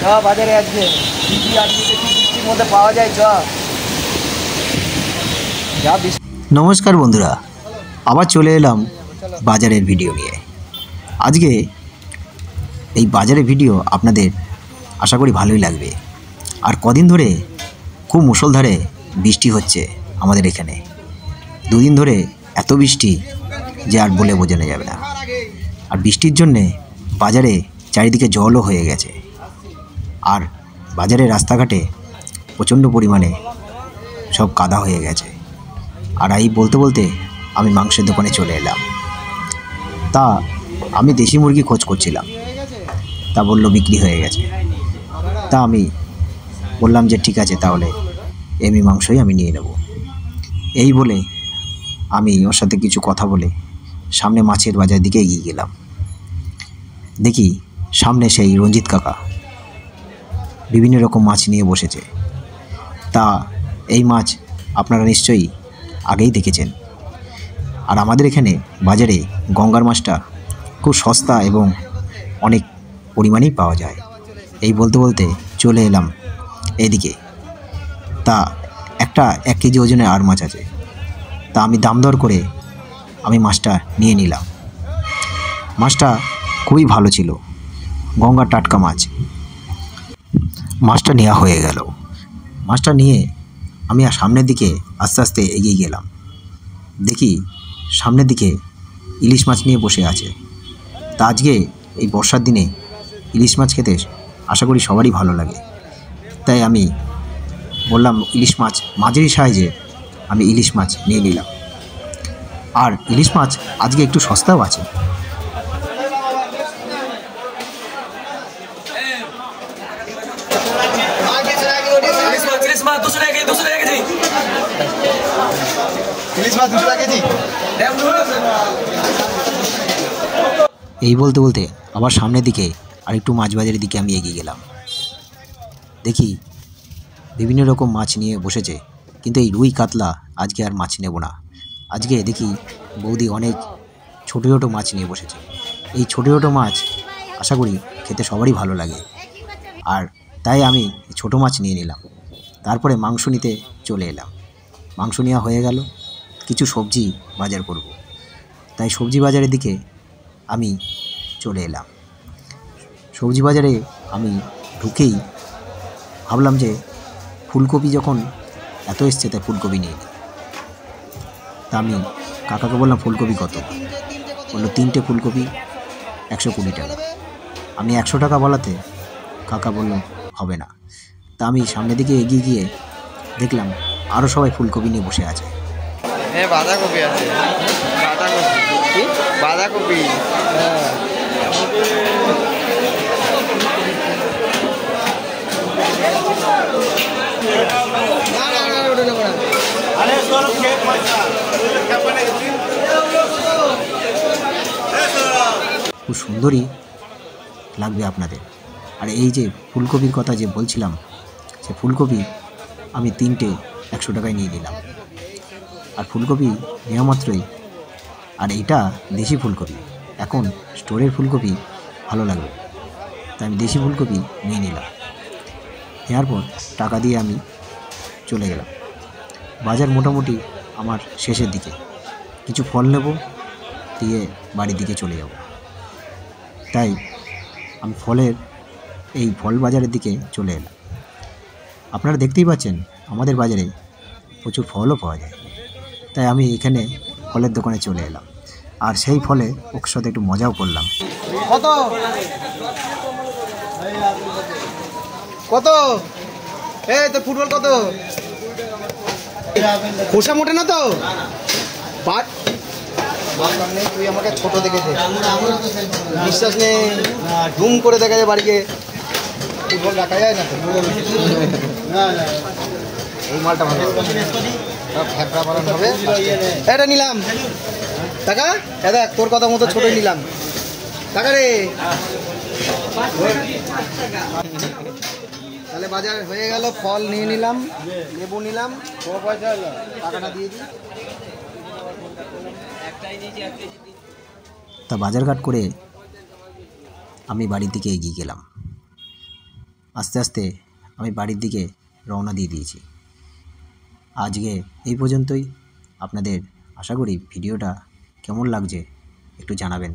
বাজারে আজকে আজকে বৃষ্টির মধ্যে পাওয়া যায় যা। নমস্কার বন্ধুরা, আবার চলে এলাম বাজারের ভিডিও নিয়ে। আজকে এই বাজারের ভিডিও আপনাদের আশা করি ভালোই লাগবে। আর কদিন ধরে খুব মুষলধারে বৃষ্টি হচ্ছে আমাদের এখানে। দুদিন ধরে এত বৃষ্টি যে আর বলে বোঝানো যাবে না। আর বৃষ্টির জন্যে বাজারে চারিদিকে জলও হয়ে গেছে। আর বাজারের রাস্তাঘাটে প্রচণ্ড পরিমাণে সব কাদা হয়ে গেছে। আর এই বলতে বলতে আমি মাংসের দোকানে চলে এলাম। তা আমি দেশি মুরগি খোঁজ করছিলাম, তা বলল বিক্রি হয়ে গেছে। তা আমি বললাম যে ঠিক আছে, তাহলে এমনি মাংসই আমি নিয়ে নেব। এই বলে আমি ওর সাথে কিছু কথা বলে সামনে মাছের বাজার দিকে এগিয়ে গেলাম। দেখি সামনে সেই রঞ্জিত কাকা বিভিন্ন রকম মাছ নিয়ে বসেছে। তা এই মাছ আপনারা নিশ্চয়ই আগেই দেখেছেন। আর আমাদের এখানে বাজারে গঙ্গার মাছটা খুব সস্তা এবং অনেক পরিমাণেই পাওয়া যায়। এই বলতে বলতে চলে এলাম এদিকে। তা একটা 1 কেজি ওজনের আর মাছ আছে। তা আমি দাম দর করে আমি মাছটা নিয়ে নিলাম। মাছটা খুবই ভালো ছিল, গঙ্গার টাটকা মাছ। মাছটা নেওয়া হয়ে গেল। মাছটা নিয়ে আমি সামনের দিকে আস্তে আস্তে এগিয়ে গেলাম। দেখি সামনের দিকে ইলিশ মাছ নিয়ে বসে আছে। তা আজকে এই বর্ষার দিনে ইলিশ মাছ খেতে আশা করি সবারই ভালো লাগে। তাই আমি বললাম ইলিশ মাছ মাঝারি সাইজে আমি ইলিশ মাছ নিয়ে নিলাম। আর ইলিশ মাছ আজকে একটু সস্তাও আছে। এই বলতে বলতে আবার সামনের দিকে আরেকটু মাছ বাজারের দিকে আমি এগিয়ে গেলাম। দেখি বিভিন্ন রকম মাছ নিয়ে বসেছে, কিন্তু এই রুই কাতলা আজকে আর মাছ নেব না। আজকে দেখি বৌদি অনেক ছোটো ছোটো মাছ নিয়ে বসেছে। এই ছোটো ছোটো মাছ আশা করি খেতে সবারই ভালো লাগে। আর তাই আমি ছোটো মাছ নিয়ে নিলাম। তারপরে মাংস নিতে চলে এলাম। মাংস নেওয়া হয়ে গেল। কিছু সবজি বাজার করব, তাই সবজি বাজারের দিকে আমি চলে এলাম। সবজি বাজারে আমি ঢুকেই ভাবলাম যে ফুলকপি যখন এত এসছে তাই ফুলকপি নিয়ে নিই। তা আমি কাকাকে বললাম ফুলকপি কত? বললো 3টে ফুলকপি 120 টাকা। আমি 100 টাকা বলাতে কাকা বলল হবে না। তা আমি সামনের দিকে এগিয়ে গিয়ে দেখলাম আরও সবাই ফুলকপি নিয়ে বসে আছে। বাঁধাকপি আছে, বাঁধাকপি খুব সুন্দরই লাগবে আপনাদের। আর এই যে ফুলকপির কথা যে বলছিলাম, সে ফুলকপি আমি 3টে 100 টাকায় নিয়ে নিলাম। আর ফুলকপি নেওয়া মাত্রই, আর এইটা দেশি ফুলকপি, এখন স্টোরের ফুলকপি ভালো লাগবে, তাই আমি দেশি ফুলকপি নিয়ে নিলাম। নেওয়ার পর টাকা দিয়ে আমি চলে গেলাম। বাজার মোটামুটি আমার শেষের দিকে। কিছু ফল নেব, দিয়ে বাড়ির দিকে চলে যাব। তাই আমি এই ফল বাজারের দিকে চলে এলাম। আপনারা দেখতেই পাচ্ছেন আমাদের বাজারে প্রচুর ফলও পাওয়া যায়। তাই আমি এখানে ফলের দোকানে চলে এলাম। আর সেই ফলে ওর সাথে একটু মজাও করলাম। কত কত? এই তো ফুটবল কত? খোসা মোটে না তো? তুই আমাকে ছোট দেখেছে, বিশ্বাস নেই, ধুম করে দেখা যায় বাড়িকে। ফুটবল রাখা যায় না, এই মালটা ভালো ফ্যাপড়া বানানো হবে। এটা নিলাম টাকা, দেখ তোর কথা মতো ছোটই নিলাম টাকা রে। তাহলে বাজার হয়ে গেল, ফল নিয়ে নিলাম, লেবু নিলাম, পয়সা হলো, টাকাটা দিয়ে দিই। তা বাজারঘাট করে আমি বাড়ির দিকে এগিয়ে গেলাম। আস্তে আস্তে আমি বাড়ির দিকে রওনা দিয়ে দিয়েছি। আজকে এই পর্যন্তই। আপনাদের আশা করি ভিডিওটা কেমন লাগছে একটু জানাবেন,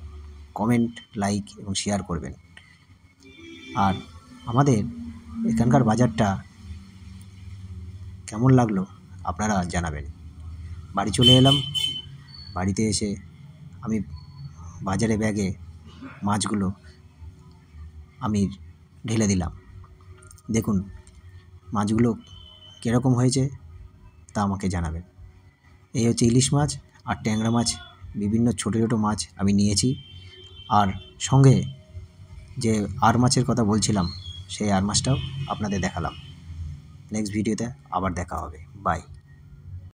কমেন্ট, লাইক এবং শেয়ার করবেন। আর আমাদের এখানকার বাজারটা কেমন লাগলো আপনারা জানাবেন। বাড়ি চলে এলাম। বাড়িতে এসে আমি বাজারে ব্যাগে মাছগুলো আমি ঢেলে দিলাম। দেখুন মাছগুলো কীরকম হয়েছে তা আমাকে জানাবেন। এই হচ্ছে ইলিশ মাছ আর ট্যাংরা মাছ, বিভিন্ন ছোটো ছোটো মাছ আমি নিয়েছি। আর সঙ্গে যে আর মাছের কথা বলছিলাম সেই আর মাছটাও আপনাদের দেখালাম। নেক্সট ভিডিওতে আবার দেখা হবে। বাই।